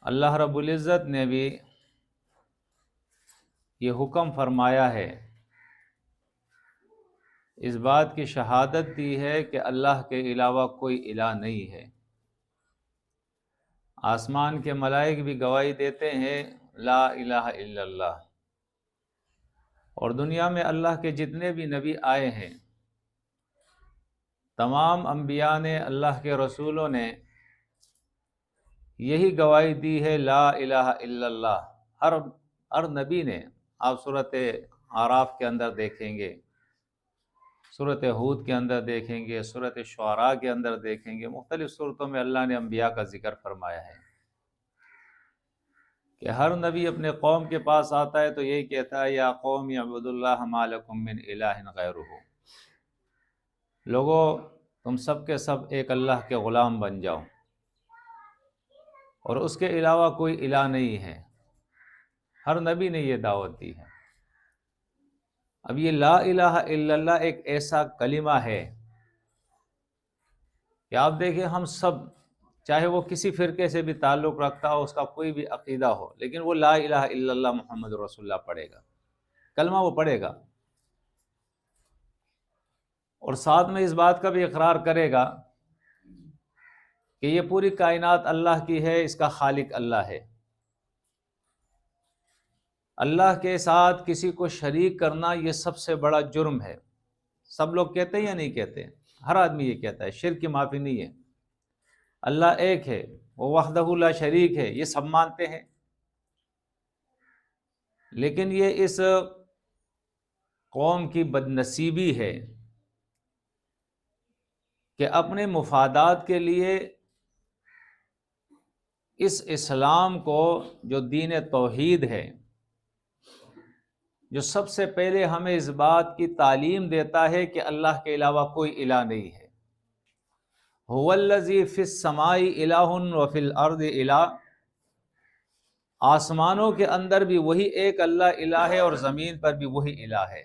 اللہ رب العزت نے بھی یہ حکم فرمایا ہے، اس بات کی شہادت دی ہے کہ اللہ کے علاوہ کوئی الہ نہیں ہے۔ آسمان کے ملائک بھی گواہی دیتے ہیں لا الہ الا اللہ، اور دنیا میں اللہ کے جتنے بھی نبی آئے ہیں، تمام انبیاء نے، اللہ کے رسولوں نے یہی گواہی دی ہے لا الہ الا اللہ۔ ہر نبی نے، آپ سورۃ اعراف کے اندر دیکھیں گے، سورۃ ہود کے اندر دیکھیں گے، سورۃ شعراء کے اندر دیکھیں گے، مختلف صورتوں میں اللہ نے انبیاء کا ذکر فرمایا ہے کہ ہر نبی اپنے قوم کے پاس آتا ہے تو یہی کہتا ہے یا قوم اعبدوا اللہ ما لکم من الہ غیرہ، لوگو تم سب کے سب ایک اللہ کے غلام بن جاؤ، اور اس کے علاوہ کوئی الہ نہیں ہے۔ ہر نبی نے یہ دعوت دی ہے۔ اب یہ لا الہ الا اللہ ایک ایسا کلمہ ہے کہ آپ دیکھیں ہم سب، چاہے وہ کسی فرقے سے بھی تعلق رکھتا ہو، اس کا کوئی بھی عقیدہ ہو، لیکن وہ لا الہ الا اللہ محمد رسول اللہ پڑھے گا، کلمہ وہ پڑھے گا، اور ساتھ میں اس بات کا بھی اقرار کرے گا کہ یہ پوری کائنات اللہ کی ہے، اس کا خالق اللہ ہے۔ اللہ کے ساتھ کسی کو شریک کرنا یہ سب سے بڑا جرم ہے۔ سب لوگ کہتے ہیں یا نہیں کہتے؟ ہر آدمی یہ کہتا ہے، شرک کی معافی نہیں ہے۔ اللہ ایک ہے، وہ وحدہ لا شریک ہے، یہ سب مانتے ہیں، لیکن یہ اس قوم کی بدنصیبی ہے کہ اپنے مفادات کے لیے اس اسلام کو، جو دین توحید ہے، جو سب سے پہلے ہمیں اس بات کی تعلیم دیتا ہے کہ اللہ کے علاوہ کوئی الہ نہیں ہے، هو الذی فی السماء الہ وفی الارض الہ، آسمانوں کے اندر بھی وہی ایک اللہ الہ ہے، اور زمین پر بھی وہی الہ ہے۔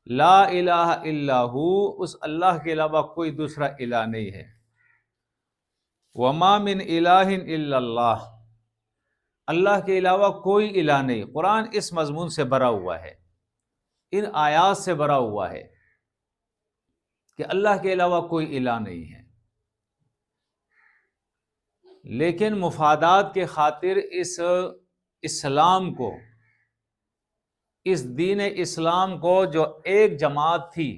لا الہ الا ہو، اس اللہ کے علاوہ کوئی دوسرا الہ نہیں ہے۔ وما من الہ الا اللہ، اللہ کے علاوہ کوئی الہ نہیں۔ قرآن اس مضمون سے بھرا ہوا ہے، ان آیات سے بھرا ہوا ہے کہ اللہ کے علاوہ کوئی الہ نہیں ہے، لیکن مفادات کے خاطر اس اسلام کو، اس دین اسلام کو، جو ایک جماعت تھی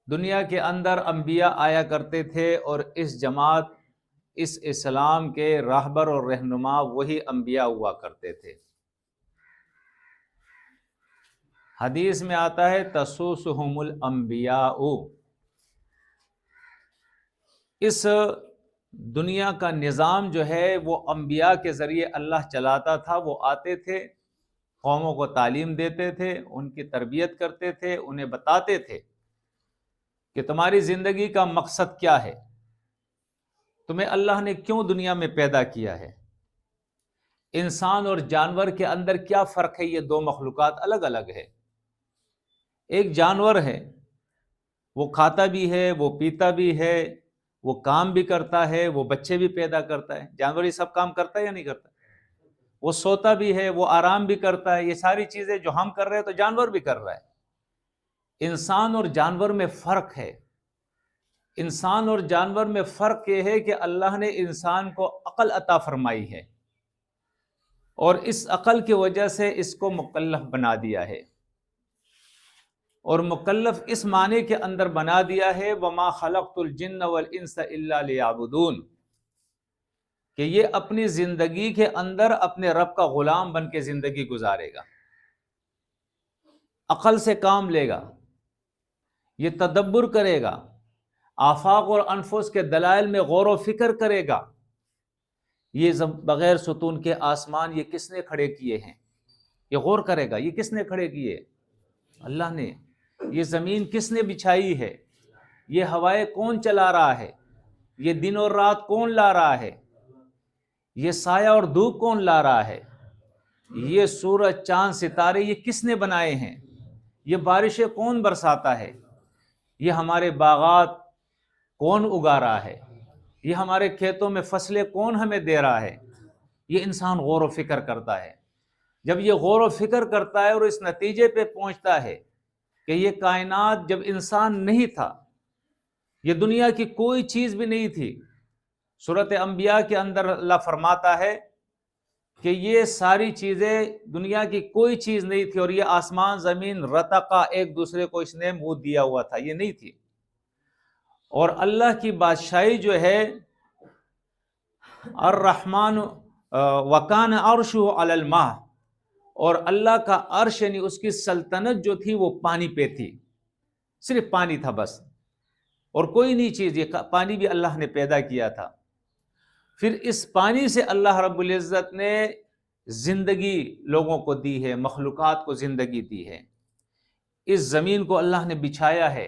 دنیا کے اندر، انبیاء آیا کرتے تھے، اور اس جماعت، اس اسلام کے راہبر اور رہنما وہی انبیاء ہوا کرتے تھے۔ حدیث میں آتا ہے تسوسہم الانبیاء، اس دنیا کا نظام جو ہے وہ انبیاء کے ذریعے اللہ چلاتا تھا۔ وہ آتے تھے، قوموں کو تعلیم دیتے تھے، ان کی تربیت کرتے تھے، انہیں بتاتے تھے کہ تمہاری زندگی کا مقصد کیا ہے، تمہیں اللہ نے کیوں دنیا میں پیدا کیا ہے، انسان اور جانور کے اندر کیا فرق ہے، یہ دو مخلوقات الگ الگ ہے۔ ایک جانور ہے، وہ کھاتا بھی ہے، وہ پیتا بھی ہے، وہ کام بھی کرتا ہے، وہ بچے بھی پیدا کرتا ہے۔ جانور یہ سب کام کرتا ہے یا نہیں کرتا؟ وہ سوتا بھی ہے، وہ آرام بھی کرتا ہے، یہ ساری چیزیں جو ہم کر رہے ہیں تو جانور بھی کر رہا ہے۔ انسان اور جانور میں فرق ہے۔ انسان اور جانور میں فرق یہ ہے کہ اللہ نے انسان کو عقل عطا فرمائی ہے، اور اس عقل کی وجہ سے اس کو مکلف بنا دیا ہے، اور مکلف اس معنی کے اندر بنا دیا ہے وَمَا خَلَقْتُ الْجِنَّ وَالْإِنسَ إِلَّا لِيَعْبُدُونَ، کہ یہ اپنی زندگی کے اندر اپنے رب کا غلام بن کے زندگی گزارے گا، عقل سے کام لے گا، یہ تدبر کرے گا، آفاق اور انفس کے دلائل میں غور و فکر کرے گا۔ یہ بغیر ستون کے آسمان یہ کس نے کھڑے کیے ہیں، یہ غور کرے گا، یہ کس نے کھڑے کیے؟ اللہ نے۔ یہ زمین کس نے بچھائی ہے، یہ ہوائیں کون چلا رہا ہے، یہ دن اور رات کون لا رہا ہے، یہ سایہ اور دھوپ کون لا رہا ہے، یہ سورج چاند ستارے یہ کس نے بنائے ہیں، یہ بارشیں کون برساتا ہے، یہ ہمارے باغات کون اگا رہا ہے، یہ ہمارے کھیتوں میں فصلیں کون ہمیں دے رہا ہے؟ یہ انسان غور و فکر کرتا ہے. جب یہ غور و فکر کرتا ہے اور اس نتیجے پہ پہنچتا ہے کہ یہ کائنات جب انسان نہیں تھا، یہ دنیا کی کوئی چیز بھی نہیں تھی. سورۃ انبیاء کے اندر اللہ فرماتا ہے کہ یہ ساری چیزیں دنیا کی کوئی چیز نہیں تھی، اور یہ آسمان زمین رتقا ایک دوسرے کو اس نے منہ دیا ہوا تھا، یہ نہیں تھی. اور اللہ کی بادشاہی جو ہے الرحمن وکان عرشہ علی الماء، اور اللہ کا عرش یعنی اس کی سلطنت جو تھی وہ پانی پہ تھی، صرف پانی تھا بس، اور کوئی نہیں چیز. یہ پانی بھی اللہ نے پیدا کیا تھا. پھر اس پانی سے اللہ رب العزت نے زندگی لوگوں کو دی ہے، مخلوقات کو زندگی دی ہے. اس زمین کو اللہ نے بچھایا ہے،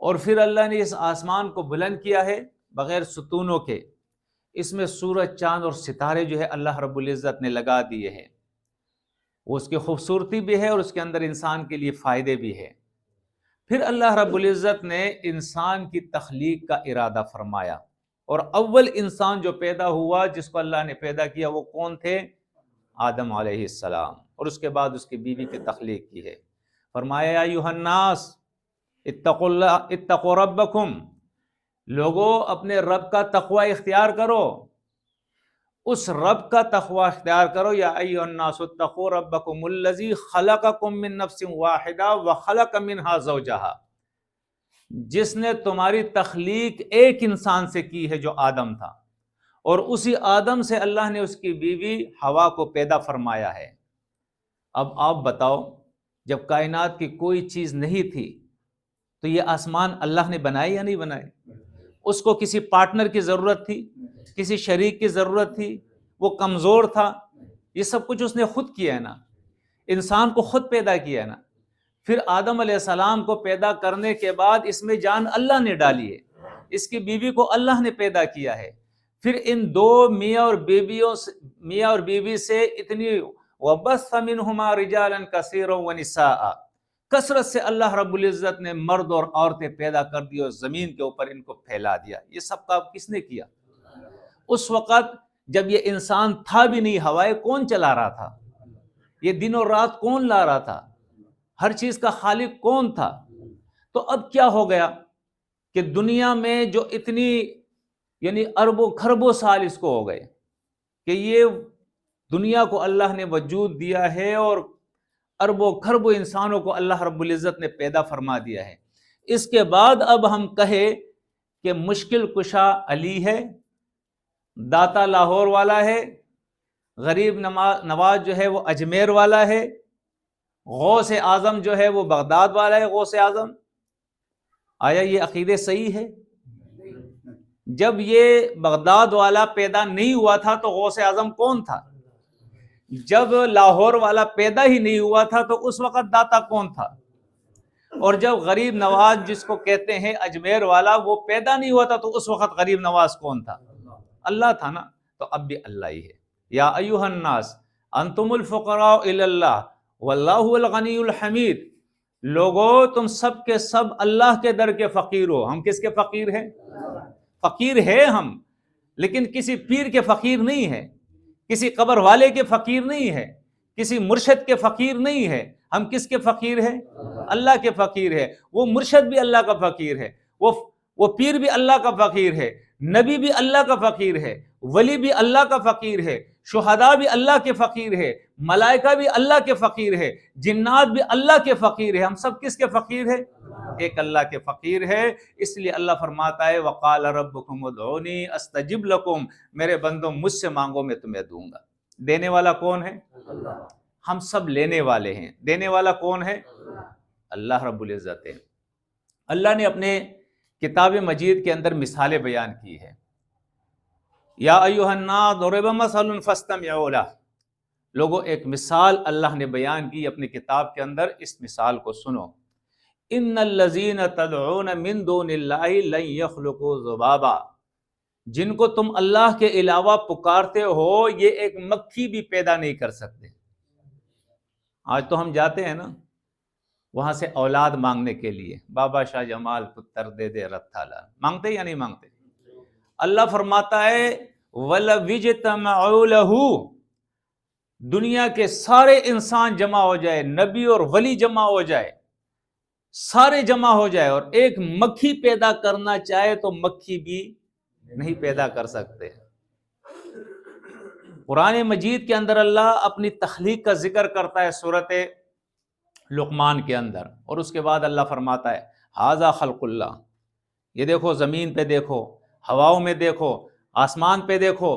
اور پھر اللہ نے اس آسمان کو بلند کیا ہے بغیر ستونوں کے. اس میں سورج چاند اور ستارے جو ہے اللہ رب العزت نے لگا دیے ہیں. وہ اس کی خوبصورتی بھی ہے اور اس کے اندر انسان کے لیے فائدے بھی ہے. پھر اللہ رب العزت نے انسان کی تخلیق کا ارادہ فرمایا، اور اول انسان جو پیدا ہوا جس کو اللہ نے پیدا کیا وہ کون تھے؟ آدم علیہ السلام. اور اس کے بعد اس کی بیوی کی تخلیق کی ہے. فرمایا یا ایھا الناس اتقوا ربکم، لوگو اپنے رب کا تقوی اختیار کرو، اس رب کا تقوی اختیار کرو. یا ایھا الناس اتقوا ربکم الذی خلقکم من نفس واحدہ وخلق منہا زوجہا، جس نے تمہاری تخلیق ایک انسان سے کی ہے جو آدم تھا، اور اسی آدم سے اللہ نے اس کی بیوی حوا کو پیدا فرمایا ہے. اب آپ بتاؤ، جب کائنات کی کوئی چیز نہیں تھی تو یہ آسمان اللہ نے بنائے یا نہیں بنائے؟ اس کو کسی پارٹنر کی ضرورت تھی؟ کسی شریک کی ضرورت تھی؟ وہ کمزور تھا؟ یہ سب کچھ اس نے خود کیا ہے نا، انسان کو خود پیدا کیا ہے نا. پھر آدم علیہ السلام کو پیدا کرنے کے بعد اس میں جان اللہ نے ڈالی ہے، اس کی بیوی کو اللہ نے پیدا کیا ہے. پھر ان دو میاں اور بیوی سے اتنی وَبَثَّ مِنْهُمَا رِجَالًا كَثِيرًا وَنِسَاءً، کثرت سے اللہ رب العزت نے مرد اور عورتیں پیدا کر دی اور زمین کے اوپر ان کو پھیلا دیا. یہ سب کام کس نے کیا؟ اس وقت جب یہ انسان تھا بھی نہیں، ہوائیں کون چلا رہا تھا؟ یہ دن اور رات کون لا رہا تھا؟ ہر چیز کا خالق کون تھا؟ تو اب کیا ہو گیا کہ دنیا میں جو اتنی یعنی اربوں کھربوں سال اس کو ہو گئے کہ یہ دنیا کو اللہ نے وجود دیا ہے، اور اربوں کھربوں انسانوں کو اللہ رب العزت نے پیدا فرما دیا ہے. اس کے بعد اب ہم کہیں کہ مشکل کشا علی ہے، داتا لاہور والا ہے، غریب نواز جو ہے وہ اجمیر والا ہے، غوث اعظم جو ہے وہ بغداد والا ہے، غوث اعظم. آیا یہ عقیدے صحیح ہے؟ جب یہ بغداد والا پیدا نہیں ہوا تھا تو غوث اعظم کون تھا؟ جب لاہور والا پیدا ہی نہیں ہوا تھا تو اس وقت داتا کون تھا؟ اور جب غریب نواز جس کو کہتے ہیں اجمیر والا وہ پیدا نہیں ہوا تھا تو اس وقت غریب نواز کون تھا؟ اللہ تھا نا. تو اب بھی اللہ ہی ہے. یا ایھا الناس انتم الفقراء الی اللہ واللہ الغنی الحمید، لوگو تم سب کے سب اللہ کے در کے فقیر ہو. ہم کس کے فقیر ہیں؟ فقیر ہے ہم، لیکن کسی پیر کے فقیر نہیں ہے، کسی قبر والے کے فقیر نہیں ہے، کسی مرشد کے فقیر نہیں ہے. ہم کس کے فقیر ہیں؟ اللہ کے فقیر ہے. وہ مرشد بھی اللہ کا فقیر ہے، وہ پیر بھی اللہ کا فقیر ہے، نبی بھی اللہ کا فقیر ہے، ولی بھی اللہ کا فقیر ہے، شہداء بھی اللہ کے فقیر ہے، ملائکہ بھی اللہ کے فقیر ہے، جنات بھی اللہ کے فقیر ہے. ہم سب کس کے فقیر ہیں؟ ایک اللہ کے فقیر ہے. اس لیے اللہ فرماتا ہے وقال ربکم ادعونی استجب لکم، میرے بندوں مجھ سے مانگو میں تمہیں دوں گا. دینے والا کون ہے؟ اللہ. ہم سب لینے والے ہیں. دینے والا کون ہے؟ اللہ رب العزت ہے. اللہ نے اپنے کتاب مجید کے اندر مثالیں بیان کی ہے. یا ایھا الناس ضرب مثل فاستمعوا لہ، لوگوں ایک مثال اللہ نے بیان کی اپنی کتاب کے اندر، اس مثال کو سنو. ان الذین تدعون من دون اللہ لن یخلقوا ذبابا، جن کو تم اللہ کے علاوہ پکارتے ہو یہ ایک مکھی بھی پیدا نہیں کر سکتے. آج تو ہم جاتے ہیں نا وہاں سے اولاد مانگنے کے لیے، بابا شاہ جمال پتر دے دے رتھا لال، مانگتے یا نہیں مانگتے؟ اللہ فرماتا ہے وَلَوِ اجْتَمَعُوا لَهُ، دنیا کے سارے انسان جمع ہو جائے، نبی اور ولی جمع ہو جائے، سارے جمع ہو جائے، اور ایک مکھی پیدا کرنا چاہے تو مکھی بھی نہیں پیدا کر سکتے۔ قرآن مجید کے اندر اللہ اپنی تخلیق کا ذکر کرتا ہے سورۃ لقمان کے اندر، اور اس کے بعد اللہ فرماتا ہے ھذا خلق اللہ، یہ دیکھو زمین پہ دیکھو، ہواؤں میں دیکھو، آسمان پہ دیکھو،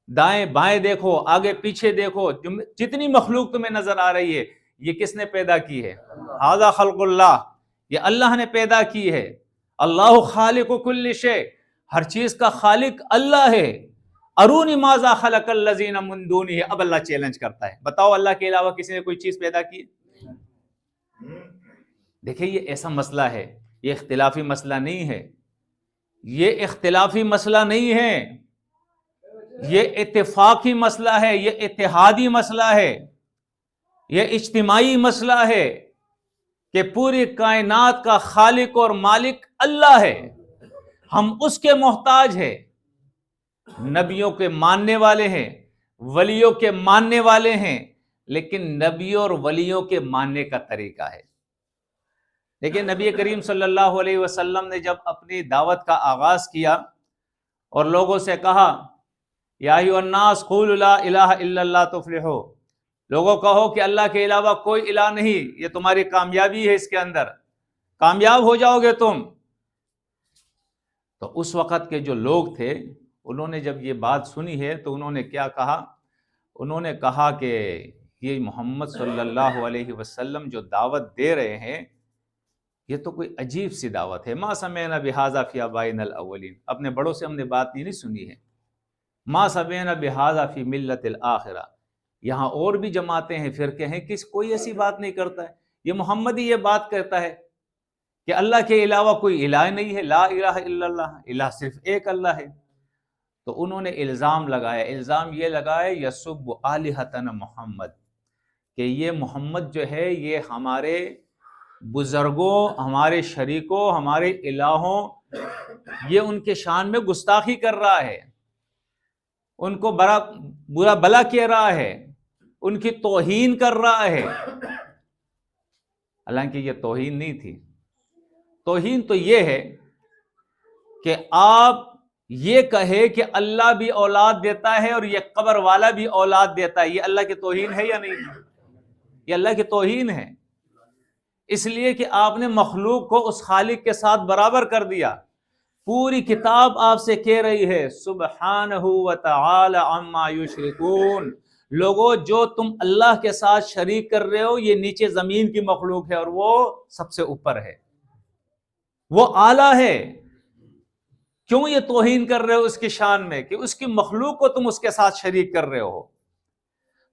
دائیں بائیں دیکھو، آگے پیچھے دیکھو، جتنی مخلوق تمہیں نظر آ رہی ہے یہ کس نے پیدا کی ہے؟ ھذا خلق اللہ، یہ اللہ نے پیدا کی ہے۔ اللہ خالق کل شیء، ہر چیز کا خالق اللہ ہے۔ ارونی ماذا خلق الذین من دونہ، اب اللہ چیلنج کرتا ہے، بتاؤ اللہ کے علاوہ کسی نے کوئی چیز پیدا کی؟ دیکھیں یہ ایسا مسئلہ ہے، یہ اختلافی مسئلہ نہیں ہے، یہ اختلافی مسئلہ نہیں ہے، یہ اتفاقی مسئلہ ہے، یہ اتحادی مسئلہ ہے، یہ اجتماعی مسئلہ ہے کہ پوری کائنات کا خالق اور مالک اللہ ہے، ہم اس کے محتاج ہیں، نبیوں کے ماننے والے ہیں، ولیوں کے ماننے والے ہیں، لیکن نبیوں اور ولیوں کے ماننے کا طریقہ ہے۔ لیکن نبی کریم صلی اللہ علیہ وسلم نے جب اپنی دعوت کا آغاز کیا اور لوگوں سے کہا یا ایھا الناس قولوا لا الہ الا اللہ تفلحوا، لوگوں کہو کہ اللہ کے علاوہ کوئی الہ نہیں، یہ تمہاری کامیابی ہے، اس کے اندر کامیاب ہو جاؤ گے تم۔ تو اس وقت کے جو لوگ تھے انہوں نے جب یہ بات سنی ہے تو انہوں نے کیا کہا؟ انہوں نے کہا کہ یہ محمد صلی اللہ علیہ وسلم جو دعوت دے رہے ہیں یہ تو کوئی عجیب سی دعوت ہے، ما سمعنا بہذا فی آبائنا الاولین، اپنے بڑوں سے ہم نے بات نہیں سنی ہے، ما سمعنا بہذا فی ملت الآخرہ، یہاں اور بھی جماعتیں ہیں، فرقے ہیں، کوئی ایسی بات نہیں کرتا ہے، یہ محمد ہی یہ بات کہتا ہے کہ اللہ کے علاوہ کوئی الہ نہیں ہے، لا الہ الا اللہ، الہ صرف ایک اللہ ہے۔ تو انہوں نے الزام لگایا، الزام یہ لگایا یسب آلہتنا محمد، کہ یہ محمد جو ہے یہ ہمارے بزرگوں، ہمارے شریکوں، ہمارے الہوں، یہ ان کے شان میں گستاخی کر رہا ہے، ان کو برا بلا کہہ رہا ہے، ان کی توہین کر رہا ہے۔ حالانکہ یہ توہین نہیں تھی، توہین تو یہ ہے کہ آپ یہ کہے کہ اللہ بھی اولاد دیتا ہے اور یہ قبر والا بھی اولاد دیتا ہے، یہ اللہ کی توہین ہے یا نہیں؟ یہ اللہ کی توہین ہے، اس لیے کہ آپ نے مخلوق کو اس خالق کے ساتھ برابر کر دیا۔ پوری کتاب آپ سے کہہ رہی ہے سبحانہ وتعالی عما یشرکون، لوگوں جو تم اللہ کے ساتھ شریک کر رہے ہو یہ نیچے زمین کی مخلوق ہے اور وہ سب سے اوپر ہے، وہ اعلیٰ ہے، کیوں یہ توہین کر رہے ہو اس کی شان میں کہ اس کی مخلوق کو تم اس کے ساتھ شریک کر رہے ہو؟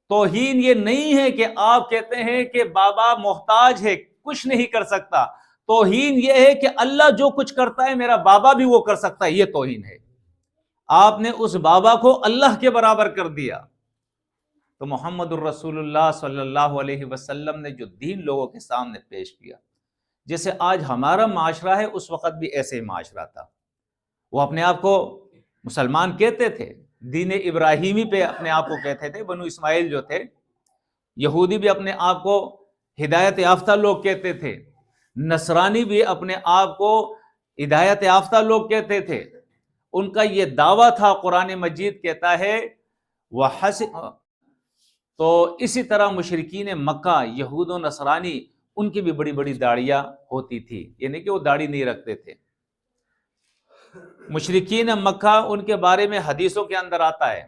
توہین یہ نہیں ہے کہ آپ کہتے ہیں کہ بابا محتاج ہے، کچھ نہیں کر سکتا، توہین یہ ہے کہ اللہ جو کچھ کرتا ہے میرا بابا بھی وہ کر سکتا ہے، یہ توہین ہے۔ آپ نے اس بابا کو اللہ کے برابر کر دیا۔ تو محمد الرسول اللہ صلی اللہ علیہ وسلم نے جو دین لوگوں کے سامنے پیش کیا، جیسے آج ہمارا معاشرہ ہے اس وقت بھی ایسے ہی معاشرہ تھا، وہ اپنے آپ کو مسلمان کہتے تھے، دین ابراہیمی پہ اپنے آپ کو کہتے تھے، بنو اسماعیل جو تھے، یہودی بھی اپنے آپ کو ہدایت یافتہ لوگ کہتے تھے، نصرانی بھی اپنے آپ کو ہدایت یافتہ لوگ کہتے تھے، ان کا یہ دعویٰ تھا۔ قرآن مجید کہتا ہے تو اسی طرح مشرکین مکہ، یہود و نصرانی، ان کی بھی بڑی بڑی داڑیاں ہوتی تھی، یعنی کہ وہ داڑھی نہیں رکھتے تھے۔ مشرکین مکہ ان کے بارے میں حدیثوں کے اندر آتا ہے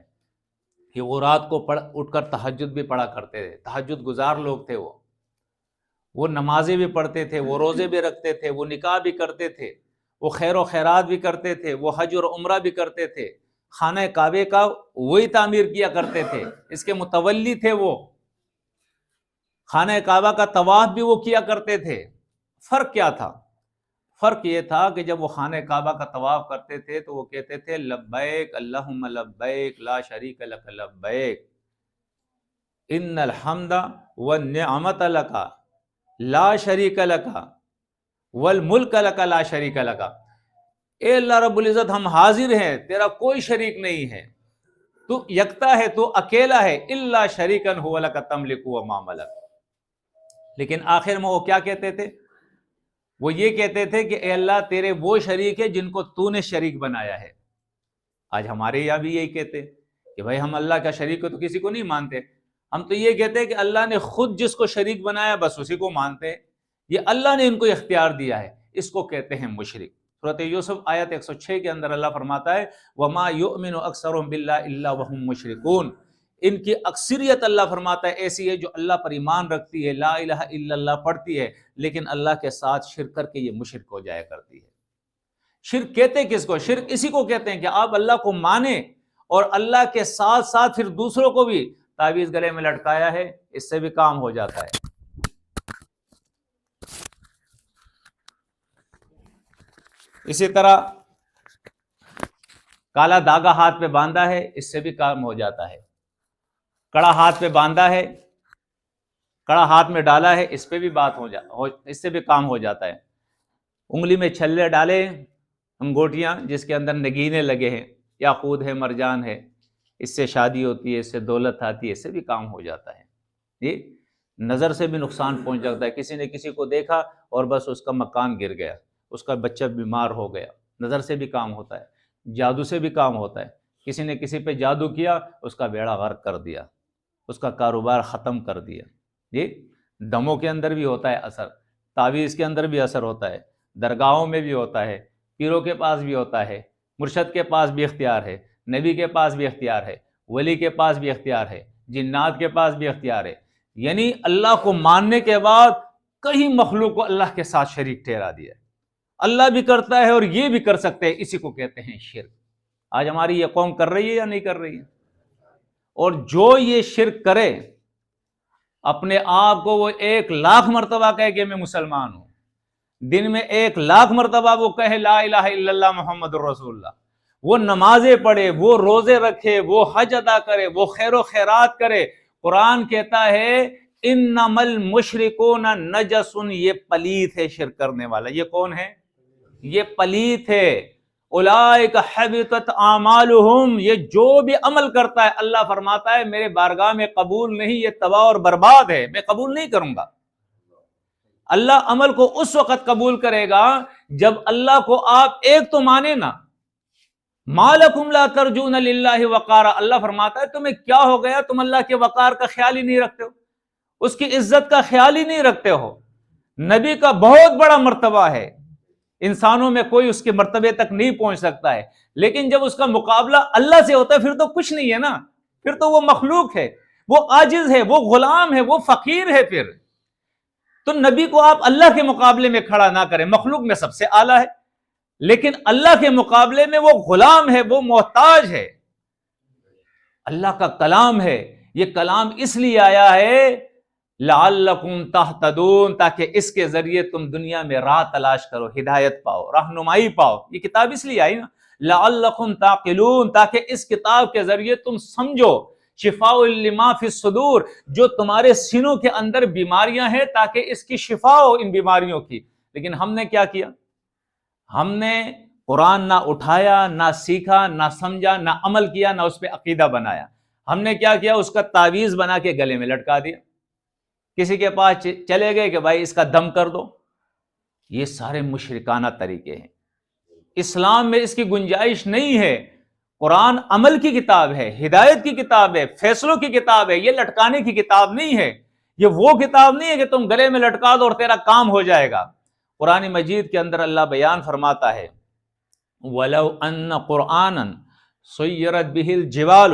کہ وہ رات کو اٹھ کر تہجد بھی پڑھا کرتے تھے، تہجد گزار لوگ تھے، وہ نمازیں بھی پڑھتے تھے، وہ روزے بھی رکھتے تھے، وہ نکاح بھی کرتے تھے، وہ خیر و خیرات بھی کرتے تھے، وہ حج اور عمرہ بھی کرتے تھے، خانہ کعبے کا وہی تعمیر کیا کرتے تھے، اس کے متولی تھے، وہ خانہ کعبہ کا طواف بھی وہ کیا کرتے تھے۔ فرق کیا تھا؟ فرق یہ تھا کہ جب وہ خانہ کعبہ کا طواف کرتے تھے تو وہ کہتے تھے لبیک اللہم لبیک لا شریک لک لبیک ان الحمد والنعمت لک لا شریک لک والملک لک لا شریک لک، اے اللہ رب العزت ہم حاضر ہیں، تیرا کوئی شریک نہیں ہے، تو یکتا ہے، تو اکیلا ہے، الا شریکن هو لک تملک وما ملک۔ لیکن آخر میں وہ کیا کہتے تھے؟ وہ یہ کہتے تھے کہ اے اللہ تیرے وہ شریک ہے جن کو تو نے شریک بنایا ہے۔ آج ہمارے یہاں بھی یہی کہتے کہ بھائی ہم اللہ کا شریک کو تو کسی کو نہیں مانتے، ہم تو یہ کہتے ہیں کہ اللہ نے خود جس کو شریک بنایا بس اسی کو مانتے ہیں، یہ اللہ نے ان کو اختیار دیا ہے، اس کو کہتے ہیں مشرک۔ سورۃ یوسف آیت 106 کے اندر اللہ فرماتا ہے وَمَا يُؤْمِنُ أَكْثَرُهُم بِاللَّهِ إِلَّا وَهُم مُشْرِكُونَ، ان کی اکثریت اللہ فرماتا ہے ایسی ہے جو اللہ پر ایمان رکھتی ہے، لا الہ الا اللہ پڑھتی ہے، لیکن اللہ کے ساتھ شرک کر کے یہ مشرک ہو جایا کرتی ہے۔ شرک کہتے کس کو؟ شرک اسی کو کہتے ہیں کہ آپ اللہ کو مانیں اور اللہ کے ساتھ ساتھ پھر دوسروں کو بھی تعویذ گلے میں لٹکایا ہے، اس سے بھی کام ہو جاتا ہے۔ اسی طرح کالا دھاگا ہاتھ پہ باندھا ہے، اس سے بھی کام ہو جاتا ہے۔ کڑا ہاتھ پہ باندھا ہے، کڑا ہاتھ میں ڈالا ہے، اس پہ بھی اس سے بھی کام ہو جاتا ہے۔ انگلی میں چھلے ڈالے، انگوٹیاں جس کے اندر نگینے لگے ہیں، یاقوت ہے، مرجان ہے، اس سے شادی ہوتی ہے، اس سے دولت آتی ہے، اس سے بھی کام ہو جاتا ہے۔ یہ نظر سے بھی نقصان پہنچ جاتا ہے، کسی نے کسی کو دیکھا اور بس اس کا مکان گر گیا، اس کا بچہ بیمار ہو گیا، نظر سے بھی کام ہوتا ہے، جادو سے بھی کام ہوتا ہے، کسی نے کسی پہ جادو کیا، اس کا بیڑا غرق کر دیا، اس کا کاروبار ختم کر دیا۔ یہ دموں کے اندر بھی ہوتا ہے اثر، تعویذ کے اندر بھی اثر ہوتا ہے، درگاہوں میں بھی ہوتا ہے، پیروں کے پاس بھی ہوتا ہے، مرشد کے پاس بھی اختیار ہے، نبی کے پاس بھی اختیار ہے، ولی کے پاس بھی اختیار ہے، جنات کے پاس بھی اختیار ہے۔ یعنی اللہ کو ماننے کے بعد کئی مخلوق کو اللہ کے ساتھ شریک ٹھہرا دیا ہے۔ اللہ بھی کرتا ہے اور یہ بھی کر سکتے ہیں، اسی کو کہتے ہیں شرک۔ آج ہماری یہ قوم کر رہی ہے یا نہیں کر رہی ہے؟ اور جو یہ شرک کرے، اپنے آپ کو وہ 1,00,000 مرتبہ کہے کہ میں مسلمان ہوں، دن میں 1,00,000 مرتبہ وہ کہے لا الہ الا اللہ محمد الرسول اللہ، وہ نمازیں پڑھے، وہ روزے رکھے، وہ حج ادا کرے، وہ خیر و خیرات کرے۔ قرآن کہتا ہے انما المشرکون نجس، یہ پلیت ہے شرک کرنے والا۔ یہ کون ہے؟ یہ پلیت ہے۔ اولئک حبطت اعمالہم، یہ جو بھی عمل کرتا ہے اللہ فرماتا ہے میرے بارگاہ میں قبول نہیں، یہ تباہ اور برباد ہے، میں قبول نہیں کروں گا۔ اللہ عمل کو اس وقت قبول کرے گا جب اللہ کو آپ ایک تو مانے نا، ما لکم لا ترجون للہ وقارا، اللہ فرماتا ہے تمہیں کیا ہو گیا، تم اللہ کے وقار کا خیال ہی نہیں رکھتے ہو، اس کی عزت کا خیال ہی نہیں رکھتے ہو۔ نبی کا بہت بڑا مرتبہ ہے، انسانوں میں کوئی اس کے مرتبے تک نہیں پہنچ سکتا ہے، لیکن جب اس کا مقابلہ اللہ سے ہوتا ہے پھر تو کچھ نہیں ہے نا، پھر تو وہ مخلوق ہے، وہ عاجز ہے، وہ غلام ہے، وہ فقیر ہے۔ پھر تو نبی کو آپ اللہ کے مقابلے میں کھڑا نہ کریں، مخلوق میں سب سے اعلیٰ ہے، لیکن اللہ کے مقابلے میں وہ غلام ہے، وہ محتاج ہے۔ اللہ کا کلام ہے، یہ کلام اس لیے آیا ہے لعلکم تہتدون، تاکہ اس کے ذریعے تم دنیا میں راہ تلاش کرو، ہدایت پاؤ، رہنمائی پاؤ۔ یہ کتاب اس لیے آئی نا لعلکم تعقلون، تاکہ اس کتاب کے ذریعے تم سمجھو، شفاء لما فی الصدور، جو تمہارے سینوں کے اندر بیماریاں ہیں تاکہ اس کی شفا ہو ان بیماریوں کی۔ لیکن ہم نے کیا کیا؟ ہم نے قرآن نہ اٹھایا، نہ سیکھا، نہ سمجھا، نہ عمل کیا، نہ اس پہ عقیدہ بنایا۔ ہم نے کیا کیا؟ اس کا تعویذ بنا کے گلے میں لٹکا دیا، کسی کے پاس چلے گئے کہ بھائی اس کا دم کر دو۔ یہ سارے مشرکانہ طریقے ہیں، اسلام میں اس کی گنجائش نہیں ہے۔ قرآن عمل کی کتاب ہے، ہدایت کی کتاب ہے، فیصلوں کی کتاب ہے، یہ لٹکانے کی کتاب نہیں ہے۔ یہ وہ کتاب نہیں ہے کہ تم گلے میں لٹکا دو اور تیرا کام ہو جائے گا۔ قرآن مجید کے اندر اللہ بیان فرماتا ہے وَلَوْ أَنَّ قُرْآنًا سُيِّرَتْ بِهِ الْجِبَالُ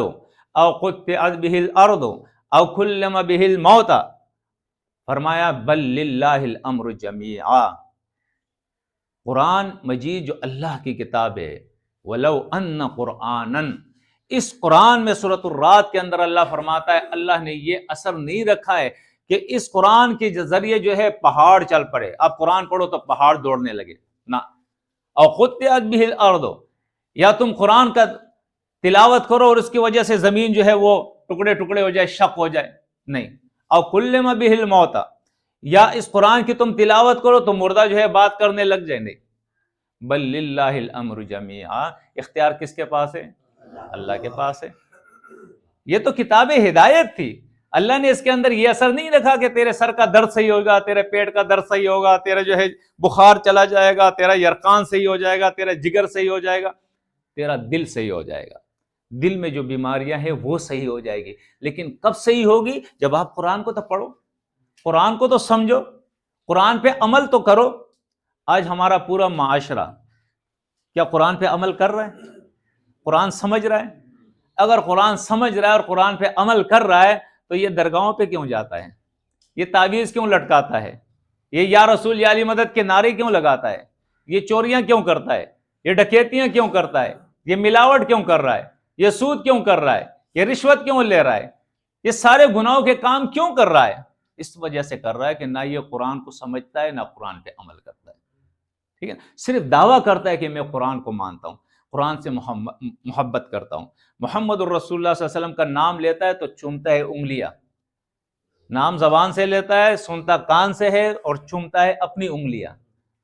أَوْ قُطِّعَتْ بِهِ الْأَرْضُ أَوْ كُلِّمَ بِهِ الْمَوْتَى، فرمایا بل للہ الامر جمیعا، قرآن مجید جو اللہ کی کتاب ہے، وَلَوْ أَنَّ قُرْآنًا، اس قرآن میں سورۃ الرعد کے اندر اللہ فرماتا ہے اللہ نے یہ اثر نہیں رکھا ہے کہ اس قرآن کے ذریعے جو ہے پہاڑ چل پڑے، آپ قرآن پڑھو تو پہاڑ دوڑنے لگے، نہ، او قطعت بہ الارض، یا تم قرآن کا تلاوت کرو اور اس کی وجہ سے زمین جو ہے وہ ٹکڑے ٹکڑے ہو جائے، شق ہو جائے، نہیں، او کلم بہ الموتى، یا اس قرآن کی تم تلاوت کرو تو مردہ جو ہے بات کرنے لگ جائے، نہیں، بل للہ الامر جمیعا، اختیار کس کے پاس ہے؟ اللہ کے پاس ہے۔ یہ تو کتاب ہدایت تھی، اللہ نے اس کے اندر یہ اثر نہیں رکھا کہ تیرے سر کا درد صحیح ہوگا، تیرے پیٹ کا درد صحیح ہوگا، تیرا جو ہے بخار چلا جائے گا، تیرا یرقان صحیح ہو جائے گا، تیرا جگر صحیح ہو جائے گا، تیرا دل صحیح ہو جائے گا، دل میں جو بیماریاں ہیں وہ صحیح ہو جائے گی۔ لیکن کب صحیح ہوگی؟ جب آپ قرآن کو تو پڑھو، قرآن کو تو سمجھو، قرآن پہ عمل تو کرو۔ آج ہمارا پورا معاشرہ کیا قرآن پہ عمل کر رہا ہے؟ قرآن سمجھ رہا ہے؟ اگر قرآن سمجھ رہا ہے اور قرآن پہ عمل کر رہا ہے تو یہ درگاہوں پہ کیوں جاتا ہے؟ یہ تعویذ کیوں لٹکاتا ہے؟ یہ یا رسول یا علی مدد کے نعرے کیوں لگاتا ہے؟ یہ چوریاں کیوں کرتا ہے؟ یہ ڈکیتیاں کیوں کرتا ہے؟ یہ ملاوٹ کیوں کر رہا ہے؟ یہ سود کیوں کر رہا ہے؟ یہ رشوت کیوں لے رہا ہے؟ یہ سارے گناہوں کے کام کیوں کر رہا ہے؟ اس وجہ سے کر رہا ہے کہ نہ یہ قرآن کو سمجھتا ہے، نہ قرآن پہ عمل کرتا ہے، ٹھیک ہے؟ صرف دعویٰ کرتا ہے کہ میں قرآن کو مانتا ہوں، قرآن سے محبت کرتا ہوں، محمد الرسول اللہ صلی اللہ علیہ وسلم کا نام لیتا ہے تو چومتا ہے انگلیاں، نام زبان سے لیتا ہے، سنتا کان سے ہے اور چومتا ہے اپنی انگلیاں،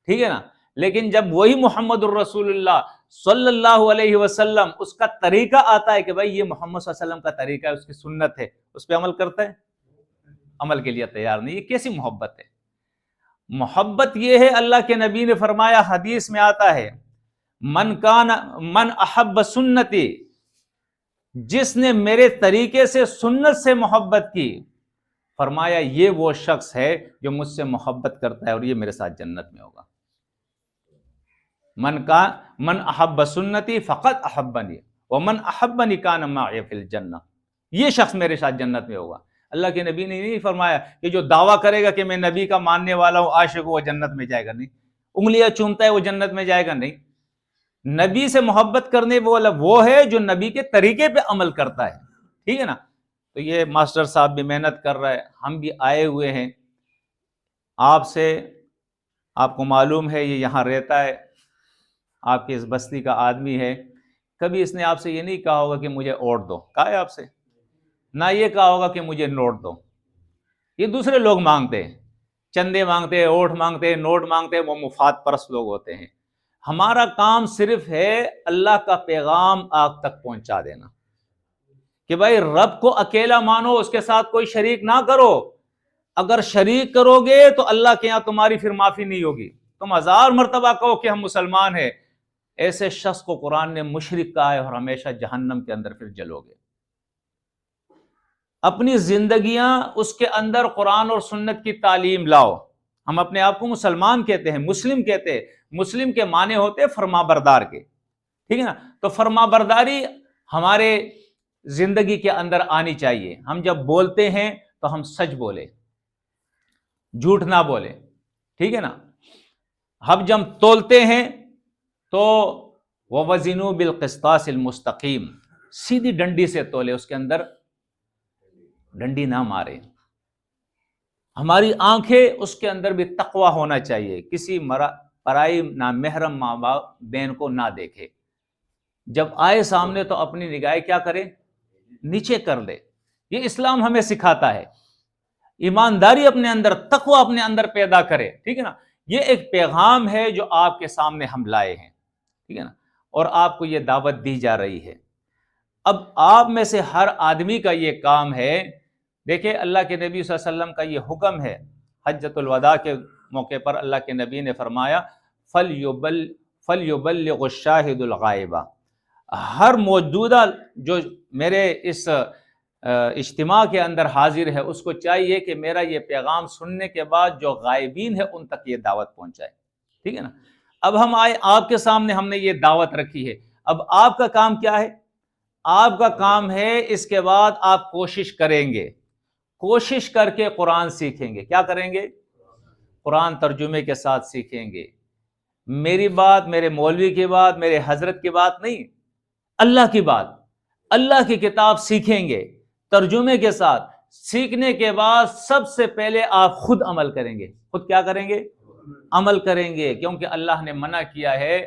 ٹھیک ہے نا؟ لیکن جب وہی محمد الرسول اللہ صلی اللہ علیہ وسلم اس کا طریقہ آتا ہے کہ بھائی یہ محمد صلی اللہ علیہ وسلم کا طریقہ ہے، اس کی سنت ہے، اس پہ عمل کرتا ہے؟ عمل کے لیے تیار نہیں۔ یہ کیسی محبت ہے؟ محبت یہ ہے، اللہ کے نبی نے فرمایا، حدیث میں آتا ہے، من احب سنتی، جس نے میرے طریقے سے سنت سے محبت کی، فرمایا یہ وہ شخص ہے جو مجھ سے محبت کرتا ہے اور یہ میرے ساتھ جنت میں ہوگا۔ من احب سنتی فقط احبنی ومن احبنی کان معی فی الجنہ، یہ شخص میرے ساتھ جنت میں ہوگا۔ اللہ کے نبی نے نہیں فرمایا کہ جو دعویٰ کرے گا کہ میں نبی کا ماننے والا ہوں، عاشق ہوں، وہ جنت میں جائے گا، نہیں۔ انگلیاں چومتا ہے وہ جنت میں جائے گا، نہیں۔ نبی سے محبت کرنے والا وہ ہے جو نبی کے طریقے پہ عمل کرتا ہے، ٹھیک ہے نا؟ تو یہ ماسٹر صاحب بھی محنت کر رہا ہے، ہم بھی آئے ہوئے ہیں آپ سے، آپ کو معلوم ہے یہ یہاں رہتا ہے، آپ کے اس بستی کا آدمی ہے، کبھی اس نے آپ سے یہ نہیں کہا ہوگا کہ مجھے ووٹ دو، کہا ہے آپ سے؟ نہ یہ کہا ہوگا کہ مجھے نوٹ دو۔ یہ دوسرے لوگ مانگتے ہیں، چندے مانگتے ہیں، ووٹ مانگتے ہیں، نوٹ مانگتے ہیں، وہ مفاد پرست لوگ ہوتے ہیں۔ ہمارا کام صرف ہے اللہ کا پیغام آپ تک پہنچا دینا، کہ بھائی رب کو اکیلا مانو، اس کے ساتھ کوئی شریک نہ کرو۔ اگر شریک کرو گے تو اللہ کے یہاں تمہاری پھر معافی نہیں ہوگی، تم 1000 مرتبہ کہو کہ ہم مسلمان ہیں، ایسے شخص کو قرآن نے مشرک کہا ہے اور ہمیشہ جہنم کے اندر پھر جلو گے۔ اپنی زندگیاں اس کے اندر قرآن اور سنت کی تعلیم لاؤ۔ ہم اپنے آپ کو مسلمان کہتے ہیں، مسلم کہتے ہیں، مسلم کے معنی ہوتے فرما بردار کے، ٹھیک ہے نا؟ تو فرما برداری ہمارے زندگی کے اندر آنی چاہیے۔ ہم جب بولتے ہیں تو ہم سچ بولے، جھوٹ نہ بولے، ٹھیک ہے نا؟ ہم جب تولتے ہیں تو وَوَزِنُوا بِالْقِسْطَاسِ الْمُسْتَقِيمِ، سیدھی ڈنڈی سے تولے، اس کے اندر ڈنڈی نہ مارے۔ ہماری آنکھیں، اس کے اندر بھی تقوی ہونا چاہیے، کسی پرائی نہ محرم ماں باپ بہن کو نہ دیکھے، جب آئے سامنے تو اپنی نگاہیں کیا کرے؟ نیچے کر لے۔ یہ اسلام ہمیں سکھاتا ہے، ایمانداری اپنے اندر، تقوی اپنے اندر پیدا کرے، ٹھیک ہے نا؟ یہ ایک پیغام ہے جو آپ کے سامنے ہم لائے ہیں، ٹھیک ہے نا؟ اور آپ کو یہ دعوت دی جا رہی ہے۔ اب آپ میں سے ہر آدمی کا یہ کام ہے، دیکھیں اللہ کے نبی صلی اللہ علیہ وسلم کا یہ حکم ہے، حجۃ الوداع کے موقع پر اللہ کے نبی نے فرمایا فَلْيُبَلِّغُ الشَّاهِدُ الْغَائِبَ، ہر موجودہ جو میرے اس اجتماع کے اندر حاضر ہے اس کو چاہیے کہ میرا یہ پیغام سننے کے بعد جو غائبین ہے ان تک یہ دعوت پہنچائے، ٹھیک ہے نا؟ اب ہم آئے آپ کے سامنے، ہم نے یہ دعوت رکھی ہے، اب آپ کا کام کیا ہے؟ آپ کا کام ہے اس کے بعد آپ کوشش کریں گے، کوشش کر کے قرآن سیکھیں گے۔ کیا کریں گے؟ قرآن ترجمے کے ساتھ سیکھیں گے۔ میری بات، میرے مولوی کی بات، میرے حضرت کی بات نہیں، اللہ کی بات، اللہ کی کتاب سیکھیں گے ترجمے کے ساتھ۔ سیکھنے کے بعد سب سے پہلے آپ خود عمل کریں گے۔ خود کیا کریں گے؟ عمل کریں گے، کیونکہ اللہ نے منع کیا ہے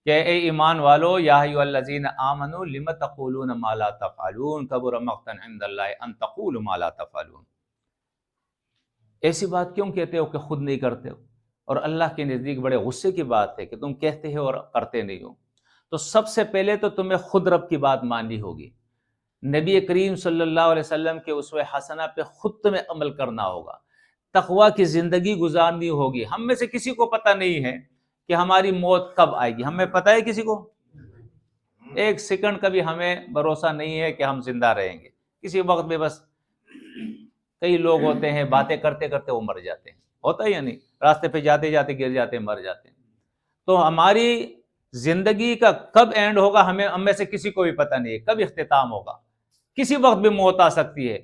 کہ اے ایمان والو، یا ایھا الذین آمنوا لم تقولون ما لا تفعلون کبر مقتا عند اللہ ان تقولوا ما لا تفعلون۔ ایسی بات کیوں کہتے ہو کہ خود نہیں کرتے ہو؟ اور اللہ کے نزدیک بڑے غصے کی بات ہے کہ تم کہتے ہو اور کرتے نہیں ہو۔ تو سب سے پہلے تو تمہیں خود رب کی بات ماننی ہوگی، نبی کریم صلی اللہ علیہ وسلم کے اسوہ حسنہ پہ خود تمہیں عمل کرنا ہوگا، تقویٰ کی زندگی گزارنی ہوگی۔ ہم میں سے کسی کو پتہ نہیں ہے کہ ہماری موت کب آئے گی، ہمیں پتہ ہے کسی کو؟ ایک سیکنڈ کا بھی ہمیں بھروسہ نہیں ہے کہ ہم زندہ رہیں گے، کسی وقت میں بس کئی لوگ ہوتے ہیں باتیں کرتے کرتے وہ مر جاتے ہیں، ہوتا ہے یا نہیں؟ راستے پہ جاتے جاتے گر جاتے ہیں، مر جاتے ہیں۔ تو ہماری زندگی کا کب اینڈ ہوگا ہم میں سے کسی کو بھی پتہ نہیں ہے، کب اختتام ہوگا، کسی وقت بھی موت آ سکتی ہے۔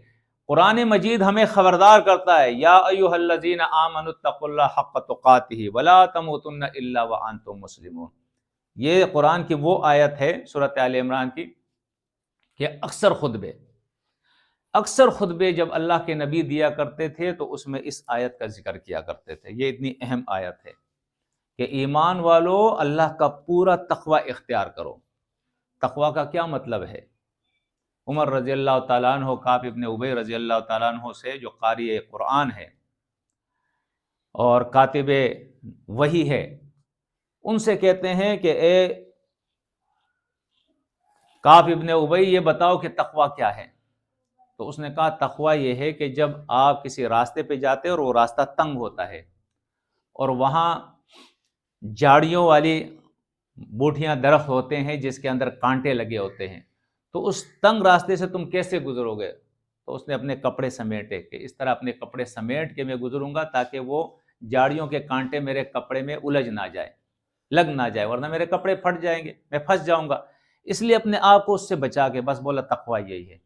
قرآن مجید ہمیں خبردار کرتا ہے، یا ایھا الذین آمنوا اتقوا اللہ حق تقاتہ ولا تموتن الا وانتم مسلمون۔ یہ قرآن کی وہ آیت ہے سورۃ آل عمران کی کہ اکثر خطبے جب اللہ کے نبی دیا کرتے تھے تو اس میں اس آیت کا ذکر کیا کرتے تھے۔ یہ اتنی اہم آیت ہے کہ ایمان والو اللہ کا پورا تقوی اختیار کرو۔ تقوی کا کیا مطلب ہے؟ عمر رضی اللہ تعالیٰ عنہ کعب ابن ابی رضی اللہ تعالیٰ عنہ سے، جو قاری قرآن ہے اور کاتب وحی ہے، ان سے کہتے ہیں کہ اے کعب ابن ابی، یہ بتاؤ کہ تقوی کیا ہے؟ تو اس نے کہا تقوی یہ ہے کہ جب آپ کسی راستے پہ جاتے اور وہ راستہ تنگ ہوتا ہے اور وہاں جھاڑیوں والی بوٹیاں درخت ہوتے ہیں جس کے اندر کانٹے لگے ہوتے ہیں، تو اس تنگ راستے سے تم کیسے گزرو گے؟ تو اس نے اپنے کپڑے سمیٹے کہ اس طرح اپنے کپڑے سمیٹ کے میں گزروں گا تاکہ وہ جھاڑیوں کے کانٹے میرے کپڑے میں الجھ نہ جائے، لگ نہ جائے، ورنہ میرے کپڑے پھٹ جائیں گے، میں پھنس جاؤں گا۔ اس لیے اپنے آپ کو اس سے بچا کے بس بولا تقوی یہی ہے۔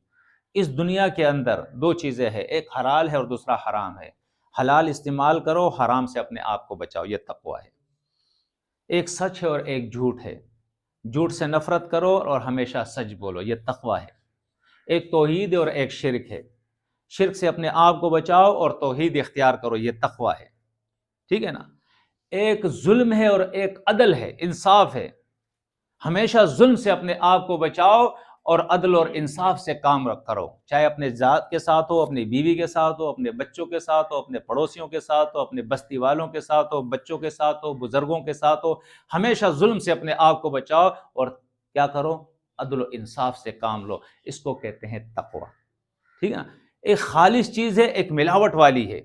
اس دنیا کے اندر دو چیزیں ہیں، ایک حلال ہے اور دوسرا حرام ہے۔ حلال استعمال کرو، حرام سے اپنے آپ کو بچاؤ، یہ تقوی ہے۔ ایک سچ ہے اور ایک جھوٹ ہے، جھوٹ سے نفرت کرو اور ہمیشہ سچ بولو، یہ تقوی ہے۔ ایک توحید ہے اور ایک شرک ہے، شرک سے اپنے آپ کو بچاؤ اور توحید اختیار کرو، یہ تقوی ہے، ٹھیک ہے نا؟ ایک ظلم ہے اور ایک عدل ہے، انصاف ہے۔ ہمیشہ ظلم سے اپنے آپ کو بچاؤ اور عدل اور انصاف سے کام کرو، چاہے اپنے ذات کے ساتھ ہو، اپنی بیوی کے ساتھ ہو، اپنے بچوں کے ساتھ ہو، اپنے پڑوسیوں کے ساتھ ہو، اپنے بستی والوں کے ساتھ ہو، بچوں کے ساتھ ہو، بزرگوں کے ساتھ ہو۔ ہمیشہ ظلم سے اپنے آپ کو بچاؤ اور کیا کرو؟ عدل و انصاف سے کام لو، اس کو کہتے ہیں تقوی، ٹھیک ہے نا؟ ایک خالص چیز ہے، ایک ملاوٹ والی ہے۔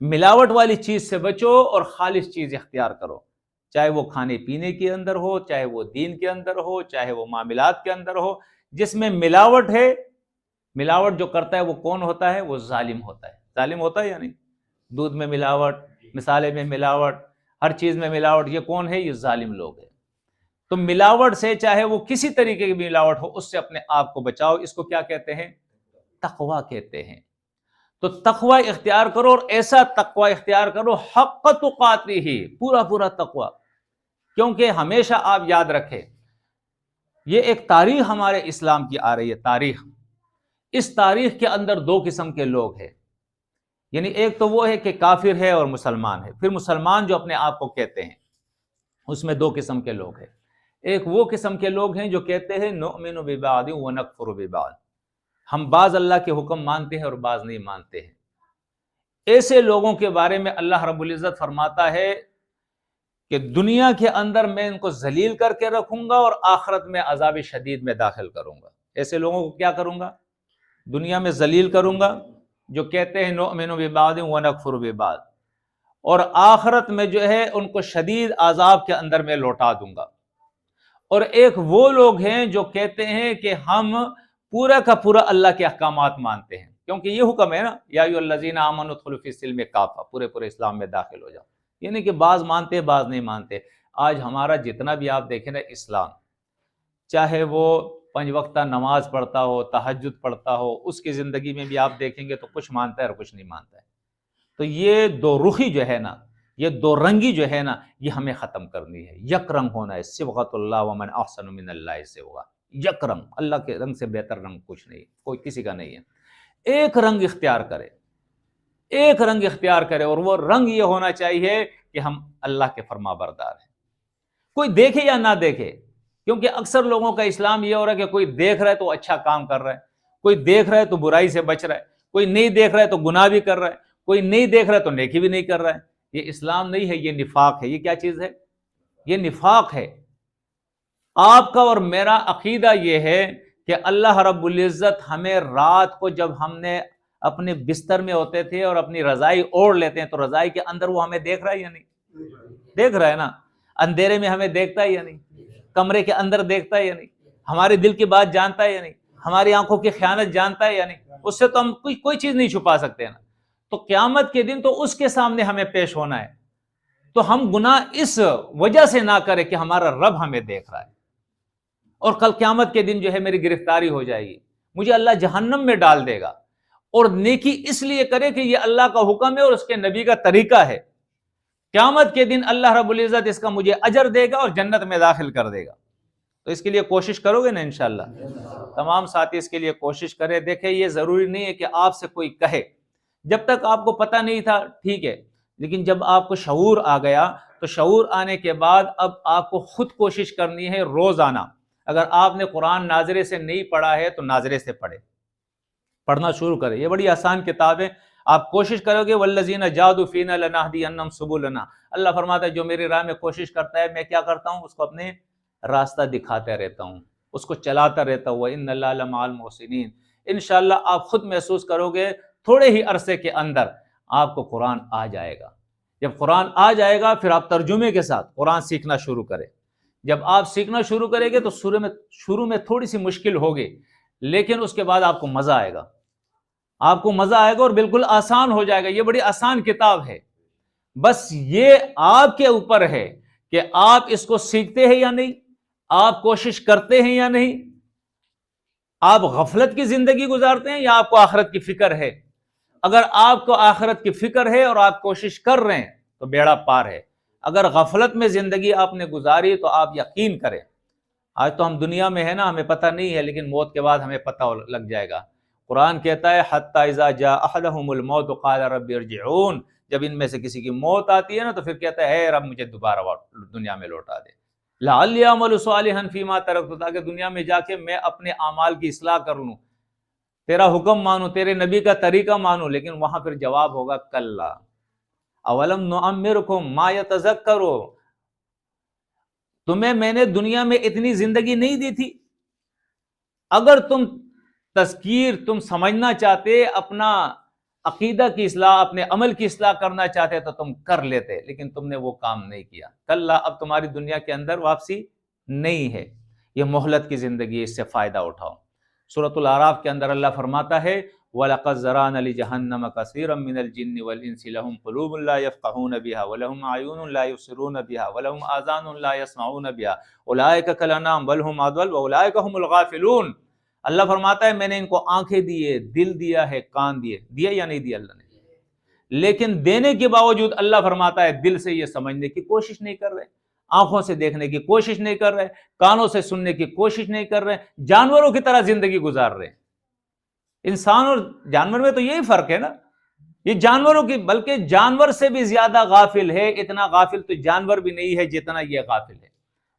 ملاوٹ والی چیز سے بچو اور خالص چیز اختیار کرو، چاہے وہ کھانے پینے کے اندر ہو، چاہے وہ دین کے اندر ہو، چاہے وہ معاملات کے اندر ہو۔ جس میں ملاوٹ ہے، ملاوٹ جو کرتا ہے وہ کون ہوتا ہے؟ وہ ظالم ہوتا ہے۔ ظالم ہوتا ہے یا نہیں؟ دودھ میں ملاوٹ، مسالے میں ملاوٹ، ہر چیز میں ملاوٹ، یہ کون ہے؟ یہ ظالم لوگ ہیں۔ تو ملاوٹ سے، چاہے وہ کسی طریقے کی ملاوٹ ہو، اس سے اپنے آپ کو بچاؤ، اس کو کیا کہتے ہیں؟ تقوی کہتے ہیں۔ تو تقوی اختیار کرو اور ایسا تقوی اختیار کرو حق تقاتہ، پورا پورا تقوی۔ کیونکہ ہمیشہ آپ یاد رکھیں، یہ ایک تاریخ ہمارے اسلام کی آ رہی ہے، تاریخ۔ اس تاریخ کے اندر دو قسم کے لوگ ہیں، یعنی ایک تو وہ ہے کہ کافر ہے اور مسلمان ہے، پھر مسلمان جو اپنے آپ کو کہتے ہیں، اس میں دو قسم کے لوگ ہیں۔ ایک وہ قسم کے لوگ ہیں جو کہتے ہیں نؤمن ببعض ونکفر ببعض، ہم بعض اللہ کے حکم مانتے ہیں اور بعض نہیں مانتے ہیں۔ ایسے لوگوں کے بارے میں اللہ رب العزت فرماتا ہے کہ دنیا کے اندر میں ان کو ذلیل کر کے رکھوں گا اور آخرت میں عذاب شدید میں داخل کروں گا۔ ایسے لوگوں کو کیا کروں گا؟ دنیا میں ذلیل کروں گا، جو کہتے ہیں نؤمن ببعض ونکفر ببعض، اور آخرت میں جو ہے ان کو شدید عذاب کے اندر میں لوٹا دوں گا۔ اور ایک وہ لوگ ہیں جو کہتے ہیں کہ ہم پورا کا پورا اللہ کے احکامات مانتے ہیں، کیونکہ یہ حکم ہے نا، یا ایھا الذین آمنوا ادخلوا فی السلم کافہ، پورے اسلام میں داخل ہو جاؤ۔ یعنی کہ بعض مانتے ہیں، بعض نہیں مانتے۔ آج ہمارا جتنا بھی آپ دیکھیں نا اسلام، چاہے وہ 5 وقتہ نماز پڑھتا ہو، تہجد پڑھتا ہو، اس کی زندگی میں بھی آپ دیکھیں گے تو کچھ مانتا ہے اور کچھ نہیں مانتا ہے۔ تو یہ دو رخی جو ہے نا، یہ دو رنگی جو ہے نا، یہ ہمیں ختم کرنی ہے۔ یک رنگ ہونا ہے، صبغۃ اللہ ومن احسن من اللہ صبغۃ، یک رنگ، اللہ کے رنگ سے بہتر رنگ کچھ نہیں، کوئی کسی کا نہیں ہے۔ ایک رنگ اختیار کرے، ایک رنگ اختیار کرے، اور وہ رنگ یہ ہونا چاہیے کہ ہم اللہ کے فرما بردار ہیں، کوئی دیکھے یا نہ دیکھے۔ کیونکہ اکثر لوگوں کا اسلام یہ ہو رہا ہے کہ کوئی دیکھ رہا ہے تو اچھا کام کر رہا ہے، کوئی دیکھ رہا ہے تو برائی سے بچ رہا ہے، کوئی نہیں دیکھ رہا ہے تو گناہ بھی کر رہا ہے، کوئی نہیں دیکھ رہا ہے تو نیکی بھی نہیں کر رہا ہے۔ یہ اسلام نہیں ہے، یہ نفاق ہے۔ یہ کیا چیز ہے؟ یہ نفاق ہے۔ آپ کا اور میرا عقیدہ یہ ہے کہ اللہ رب العزت ہمیں رات کو جب ہم نے اپنے بستر میں ہوتے تھے اور اپنی رضائی اوڑھ لیتے ہیں تو رضائی کے اندر وہ ہمیں دیکھ رہا ہے یا نہیں؟ دیکھ رہا ہے نا۔ اندھیرے میں ہمیں دیکھتا ہے یا نہیں؟ کمرے کے اندر دیکھتا ہے یا نہیں؟ ہمارے دل کی بات جانتا ہے یا نہیں؟ ہماری آنکھوں کی خیانت جانتا ہے یا نہیں؟ اس سے تو ہم کوئی چیز نہیں چھپا سکتے نا۔ تو قیامت کے دن تو اس کے سامنے ہمیں پیش ہونا ہے، تو ہم گناہ اس وجہ سے نہ کریں کہ ہمارا رب ہمیں دیکھ رہا ہے، اور کل قیامت کے دن جو ہے میری گرفتاری ہو جائے گی، مجھے اللہ جہنم میں ڈال دے گا، اور نیکی اس لیے کرے کہ یہ اللہ کا حکم ہے اور اس کے نبی کا طریقہ ہے۔ قیامت کے دن اللہ رب العزت اس کا مجھے اجر دے گا اور جنت میں داخل کر دے گا۔ تو اس کے لیے کوشش کرو گے نا انشاءاللہ؟ تمام ساتھی اس کے لیے کوشش کریں۔ دیکھیں یہ ضروری نہیں ہے کہ آپ سے کوئی کہے، جب تک آپ کو پتہ نہیں تھا ٹھیک ہے، لیکن جب آپ کو شعور آ گیا تو شعور آنے کے بعد اب آپ کو خود کوشش کرنی ہے روزانہ۔ اگر آپ نے قرآن ناظرے سے نہیں پڑھا ہے تو ناظرے سے پڑھنا شروع کریں۔ یہ بڑی آسان کتاب ہے، آپ کوشش کرو گے والذین جاہدوا فینا لنہدینہم سبلنا۔ اللہ فرماتا ہے جو میری راہ میں کوشش کرتا ہے میں کیا کرتا ہوں؟ اس کو اپنے راستہ دکھاتا رہتا ہوں، اس کو چلاتا رہتا ہوں۔ وَإِنَّ اللَّهَ لَمَعَ الْمُحْسِنِينَ۔ انشاءاللہ آپ خود محسوس کرو گے تھوڑے ہی عرصے کے اندر آپ کو قرآن آ جائے گا۔ جب قرآن آ جائے گا پھر آپ ترجمے کے ساتھ قرآن سیکھنا شروع کریں۔ جب آپ سیکھنا شروع کریں گے تو شروع میں تھوڑی سی مشکل ہوگی، لیکن اس کے بعد آپ کو مزہ آئے گا، آپ کو مزہ آئے گا اور بالکل آسان ہو جائے گا۔ یہ بڑی آسان کتاب ہے، بس یہ آپ کے اوپر ہے کہ آپ اس کو سیکھتے ہیں یا نہیں، آپ کوشش کرتے ہیں یا نہیں، آپ غفلت کی زندگی گزارتے ہیں یا آپ کو آخرت کی فکر ہے۔ اگر آپ کو آخرت کی فکر ہے اور آپ کوشش کر رہے ہیں تو بیڑا پار ہے۔ اگر غفلت میں زندگی آپ نے گزاری تو آپ یقین کریں، آج تو ہم دنیا میں ہیں نا، ہمیں پتہ نہیں ہے، لیکن موت کے بعد ہمیں پتہ لگ جائے گا۔ قرآن کہتا ہے حتی اذا جاء احدهم الموت قال رب ارجعون۔ جب ان میں سے کسی کی موت آتی ہے نا تو پھر کہتا ہے اے رب مجھے دوبارہ دنیا میں لوٹا دے، لعلی اعمل صالحا فیما ترکت، تاکہ دنیا میں جا کے میں اپنے اعمال کی اصلاح کر لوں، تیرا حکم مانوں، تیرے نبی کا طریقہ مانوں۔ لیکن وہاں پھر جواب ہوگا کلا اولم نعمرکم ما یتذکر، تمہیں میں نے دنیا میں اتنی زندگی نہیں دی تھی؟ اگر تم تذکیر تم سمجھنا چاہتے، اپنا عقیدہ کی اصلاح، اپنے عمل کی اصلاح کرنا چاہتے تو تم کر لیتے، لیکن تم نے وہ کام نہیں کیا۔ کلا، اب تمہاری دنیا کے اندر واپسی نہیں ہے، یہ مہلت کی زندگی ہے، اس سے فائدہ اٹھاؤ۔ سورۃ الاعراف کے اندر اللہ فرماتا ہے وَلَقَدْ ذَرَأْنَا لِجَهَنَّمَ كَثِيرًا مِنَ الْجِنِّ وَالْإِنسِ لَهُمْ قُلُوبٌ لَا يَفْقَهُونَ بِهَا وَلَهُمْ أَعْيُنٌ لَا يُبْصِرُونَ بِهَا وَلَهُمْ آذَانٌ لَا يَسْمَعُونَ بِهَا أُولَٰئِكَ كَالْأَنْعَامِ بَلْ هُمْ أَضَلُّ وَأُولَٰئِكَ هُمُ الْغَافِلُونَ۔ اللہ فرماتا ہے میں نے ان کو آنکھیں دیے، دل دیا ہے، کان دیے، دیا یا نہیں دیا اللہ نے؟ لیکن دینے کے باوجود اللہ فرماتا ہے دل سے یہ سمجھنے کی کوشش نہیں کر رہے، آنکھوں سے دیکھنے کی کوشش نہیں کر رہے، کانوں سے سننے کی کوشش نہیں کر رہے، جانوروں کی طرح زندگی گزار رہے ہیں۔ انسان اور جانور میں تو یہی فرق ہے نا، یہ جانوروں کی، بلکہ جانور سے بھی زیادہ غافل ہے۔ اتنا غافل تو جانور بھی نہیں ہے جتنا یہ غافل ہے۔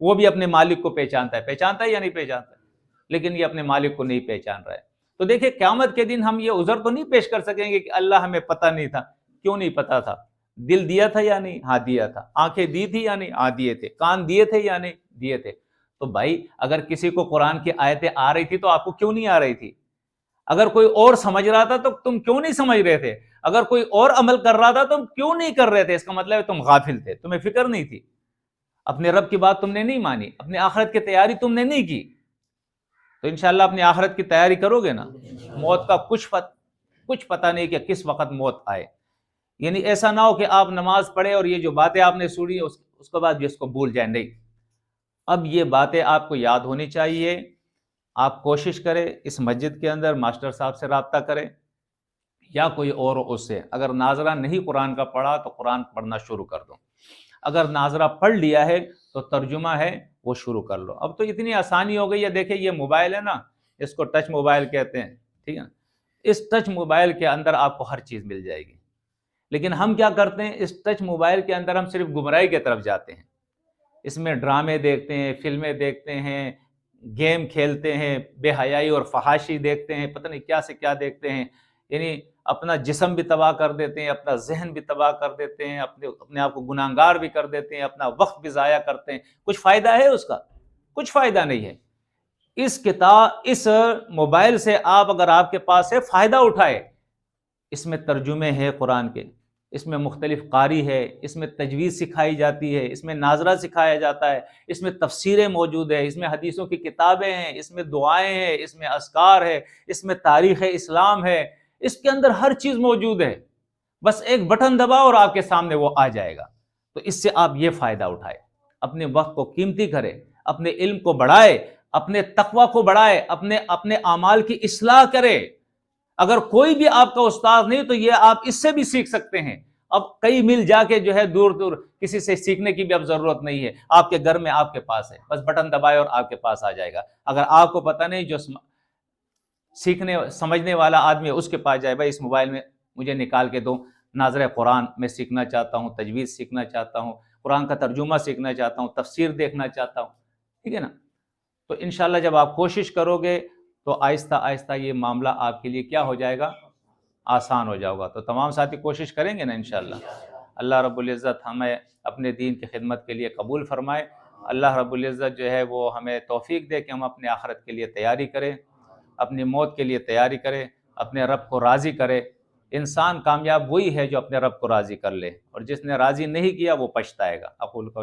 وہ بھی اپنے مالک کو پہچانتا ہے یا نہیں پہچانتا ہے، لیکن یہ اپنے مالک کو نہیں پہچان رہا ہے۔ تو دیکھیں قیامت کے دن ہم یہ عذر تو نہیں پیش کر سکیں گے کہ اللہ ہمیں پتہ نہیں تھا۔ کیوں نہیں پتہ تھا؟ دل دیا تھا یا نہیں؟ ہاں دیا تھا۔ آنکھیں دی تھی یا نہیں؟ ہاں دیے تھے۔ کان دیے تھے یا نہیں؟ دیے تھے۔ تو بھائی اگر کسی کو قرآن کی آیتیں آ رہی تھی تو آپ کو کیوں نہیں آ رہی تھی؟ اگر کوئی اور سمجھ رہا تھا تو تم کیوں نہیں سمجھ رہے تھے؟ اگر کوئی اور عمل کر رہا تھا تو تم کیوں نہیں کر رہے تھے؟ اس کا مطلب ہے تم غافل تھے، تمہیں فکر نہیں تھی، اپنے رب کی بات تم نے نہیں مانی، اپنی آخرت کی تیاری تم نے نہیں کی۔ تو انشاءاللہ اپنی آخرت کی تیاری کرو گے نا، موت کا کچھ پتہ نہیں کہ کس وقت موت آئے۔ یعنی ایسا نہ ہو کہ آپ نماز پڑھے اور یہ جو باتیں آپ نے سنی اس کے بعد جس کو بھول جائیں، نہیں، اب یہ باتیں آپ کو یاد ہونی چاہیے۔ آپ کوشش کریں اس مسجد کے اندر ماسٹر صاحب سے رابطہ کریں یا کوئی اور اس سے، اگر ناظرہ نہیں قرآن کا پڑھا تو قرآن پڑھنا شروع کر دو، اگر ناظرہ پڑھ لیا ہے تو ترجمہ ہے وہ شروع کر لو۔ اب تو اتنی آسانی ہو گئی ہے، دیکھیں یہ موبائل ہے نا، اس کو ٹچ موبائل کہتے ہیں، ٹھیک ہے نا، اس ٹچ موبائل کے اندر آپ کو ہر چیز مل جائے گی، لیکن ہم کیا کرتے ہیں اس ٹچ موبائل کے اندر ہم صرف گمراہی کی طرف جاتے ہیں، اس میں ڈرامے دیکھتے ہیں، فلمیں دیکھتے ہیں، گیم کھیلتے ہیں، بے حیائی اور فحاشی دیکھتے ہیں، پتہ نہیں کیا سے کیا دیکھتے ہیں، یعنی اپنا جسم بھی تباہ کر دیتے ہیں، اپنا ذہن بھی تباہ کر دیتے ہیں، اپنے آپ کو گناہگار بھی کر دیتے ہیں، اپنا وقت بھی ضائع کرتے ہیں. کچھ فائدہ ہے اس کا؟ کچھ فائدہ نہیں ہے. اس موبائل سے آپ اگر آپ کے پاس ہے فائدہ اٹھائے. اس میں ترجمے ہیں قرآن کے، اس میں مختلف قاری ہے، اس میں تجوید سکھائی جاتی ہے، اس میں ناظرہ سکھایا جاتا ہے، اس میں تفسیریں موجود ہیں، اس میں حدیثوں کی کتابیں ہیں، اس میں دعائیں ہیں، اس میں اذکار ہے، اس میں تاریخ اسلام ہے. اس کے اندر ہر چیز موجود ہے. بس ایک بٹن دباؤ اور آپ کے سامنے وہ آ جائے گا. تو اس سے آپ یہ فائدہ اٹھائے، اپنے وقت کو قیمتی کرے، اپنے علم کو بڑھائے، اپنے تقوی کو بڑھائے، اپنے اعمال کی اصلاح کرے. اگر کوئی بھی آپ کا استاد نہیں تو یہ آپ اس سے بھی سیکھ سکتے ہیں. اب کئی میل جا کے جو ہے دور دور کسی سے سیکھنے کی بھی اب ضرورت نہیں ہے. آپ کے گھر میں آپ کے پاس ہے، بس بٹن دبائے اور آپ کے پاس آ جائے گا. اگر آپ کو پتہ نہیں، جو سیکھنے سمجھنے والا آدمی ہے اس کے پاس جائے، بھائی اس موبائل میں مجھے نکال کے دو، ناظر قرآن میں سیکھنا چاہتا ہوں، تجوید سیکھنا چاہتا ہوں، قرآن کا ترجمہ سیکھنا چاہتا ہوں، تفسیر دیکھنا چاہتا ہوں. ٹھیک ہے نا؟ تو انشاءاللہ جب آپ کوشش کرو گے تو آہستہ آہستہ یہ معاملہ آپ کے لیے کیا ہو جائے گا؟ آسان ہو جائے گا. تو تمام ساتھی کوشش کریں گے نا انشاءاللہ. اللہ رب العزت ہمیں اپنے دین کی خدمت کے لیے قبول فرمائے. اللہ رب العزت جو ہے وہ ہمیں توفیق دے کہ ہم اپنے آخرت کے لیے تیاری کریں، اپنی موت کے لیے تیاری کریں، اپنے رب کو راضی کرے. انسان کامیاب وہی ہے جو اپنے رب کو راضی کر لے، اور جس نے راضی نہیں کیا وہ پچھتائے گا. اقول قولی